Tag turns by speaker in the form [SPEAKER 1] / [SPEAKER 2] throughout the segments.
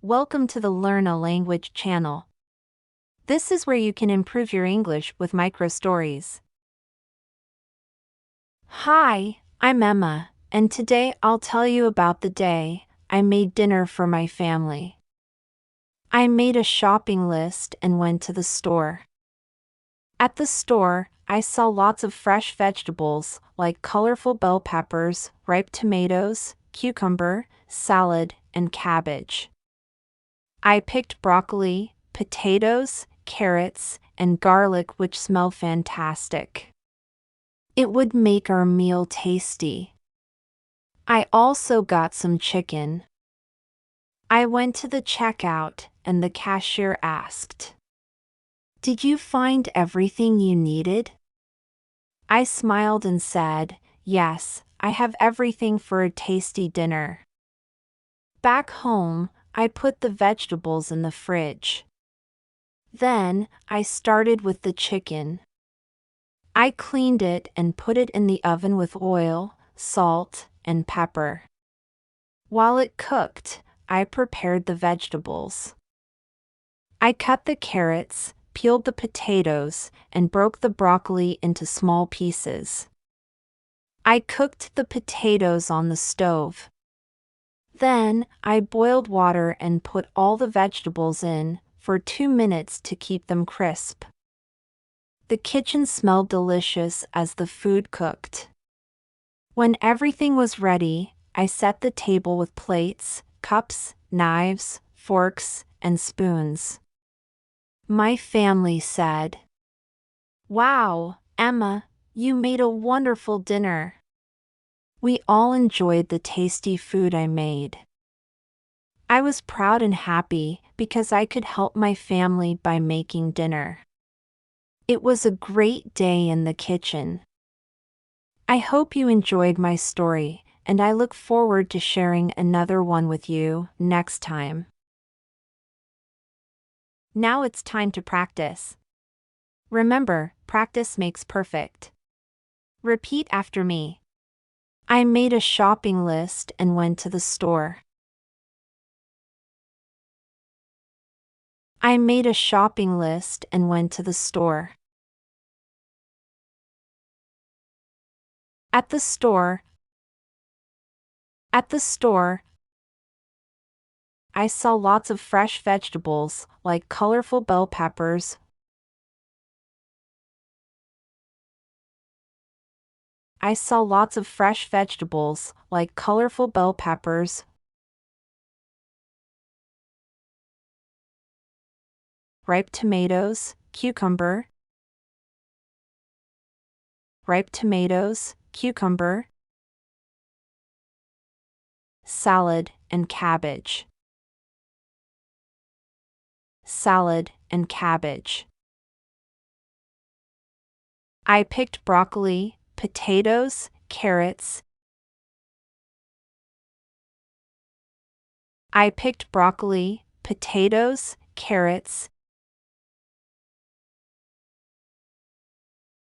[SPEAKER 1] Welcome to the Learn a Language channel. This is where you can improve your English with micro stories. Hi, I'm Emma, and today I'll tell you about the day I made dinner for my family. I made a shopping list and went to the store. At the store, I saw lots of fresh vegetables like colorful bell peppers, ripe tomatoes, cucumber, salad, and cabbage. I picked broccoli, potatoes, carrots, and garlic, which smell fantastic. It would make our meal tasty. I also got some chicken. I went to the checkout and the cashier asked, "Did you find everything you needed?" I smiled and said, "Yes, I have everything for a tasty dinner." Back home, I put the vegetables in the fridge. Then, I started with the chicken. I cleaned it and put it in the oven with oil, salt, and pepper. While it cooked, I prepared the vegetables. I cut the carrots, peeled the potatoes, and broke the broccoli into small pieces. I cooked the potatoes on the stove. Then, I boiled water and put all the vegetables in for 2 minutes to keep them crisp. The kitchen smelled delicious as the food cooked. When everything was ready, I set the table with plates, cups, knives, forks, and spoons. My family said, "Wow, Emma, you made a wonderful dinner." We all enjoyed the tasty food I made. I was proud and happy because I could help my family by making dinner. It was a great day in the kitchen. I hope you enjoyed my story, and I look forward to sharing another one with you next time. Now it's time to practice. Remember, practice makes perfect. Repeat after me. I made a shopping list and went to the store. I made a shopping list and went to the store. At the store, I saw lots of fresh vegetables like colorful bell peppers. I saw lots of fresh vegetables like colorful bell peppers, ripe tomatoes, cucumber, salad, and cabbage. I picked broccoli, potatoes, carrots.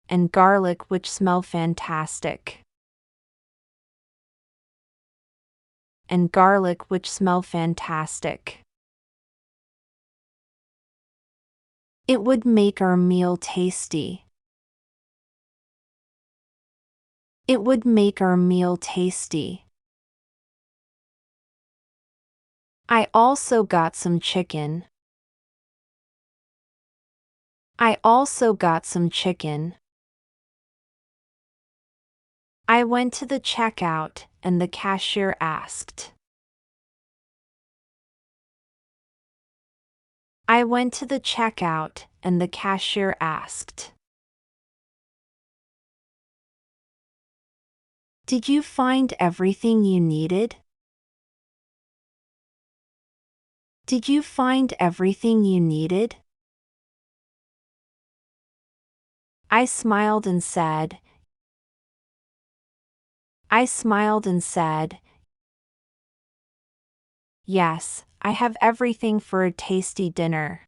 [SPEAKER 1] And garlic, which smell fantastic. It would make our meal tasty. I also got some chicken. I went to the checkout and the cashier asked, "Did you find everything you needed?" I smiled and said, "Yes, I have everything for a tasty dinner."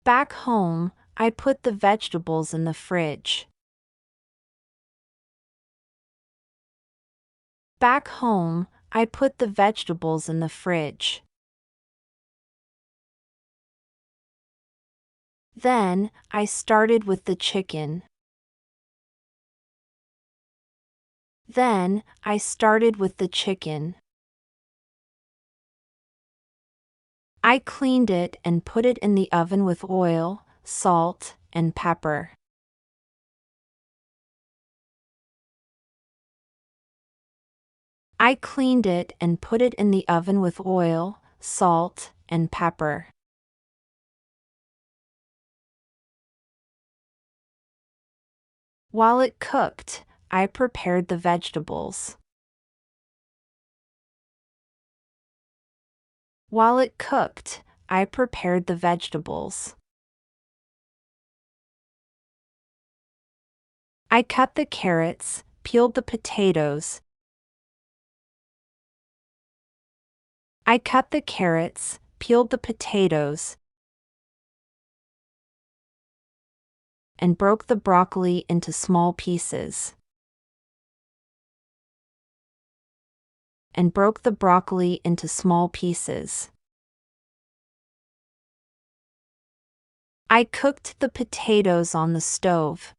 [SPEAKER 1] Back home, I put the vegetables in the fridge. Back home, I put the vegetables in the fridge. Then, I started with the chicken. Then, I started with the chicken. I cleaned it and put it in the oven with oil, salt, and pepper. I cleaned it and put it in the oven with oil, salt, and pepper. While it cooked, I prepared the vegetables. While it cooked, I prepared the vegetables. I cut the carrots, peeled the potatoes. I cut the carrots, peeled the potatoes, and broke the broccoli into small pieces. And broke the broccoli into small pieces. I cooked the potatoes on the stove.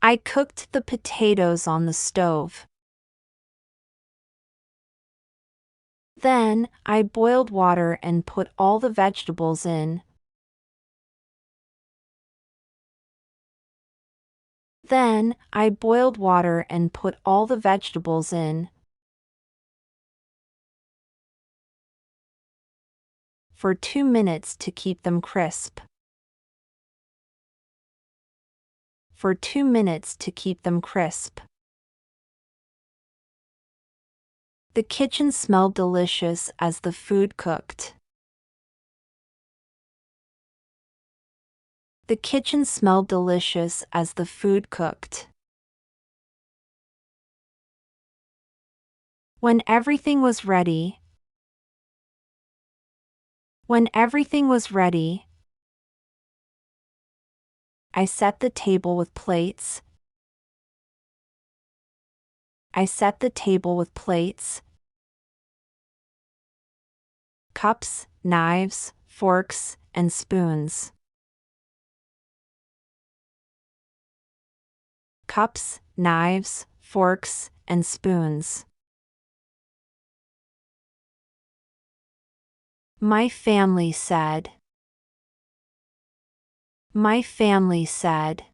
[SPEAKER 1] I cooked the potatoes on the stove. Then, I boiled water and put all the vegetables in. Then, I boiled water and put all the vegetables in. For 2 minutes to keep them crisp. For 2 minutes to keep them crisp. The kitchen smelled delicious as the food cooked. The kitchen smelled delicious as the food cooked. When everything was ready, when everything was ready, I set the table with plates. I set the table with plates, cups, knives, forks, and spoons. Cups, knives, forks, and spoons. My family said. My family said.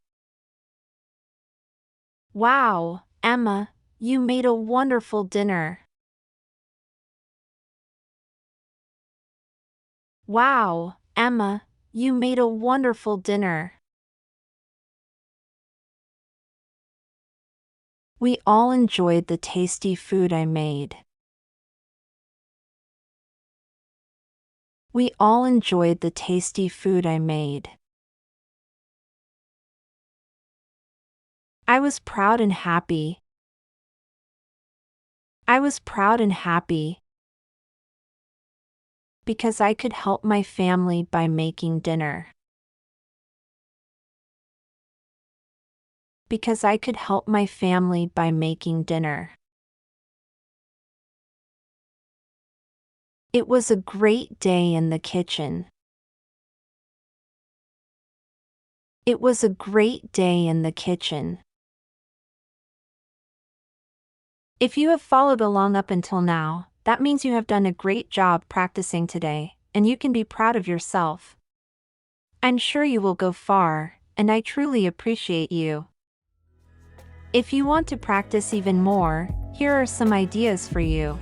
[SPEAKER 1] Wow, Emma, you made a wonderful dinner. Wow, Emma, you made a wonderful dinner. We all enjoyed the tasty food I made. We all enjoyed the tasty food I made. I was proud and happy. I was proud and happy because I could help my family by making dinner. Because I could help my family by making dinner. It was a great day in the kitchen. It was a great day in the kitchen. If you have followed along up until now, that means you have done a great job practicing today, and you can be proud of yourself. I'm sure you will go far, and I truly appreciate you. If you want to practice even more, here are some ideas for you.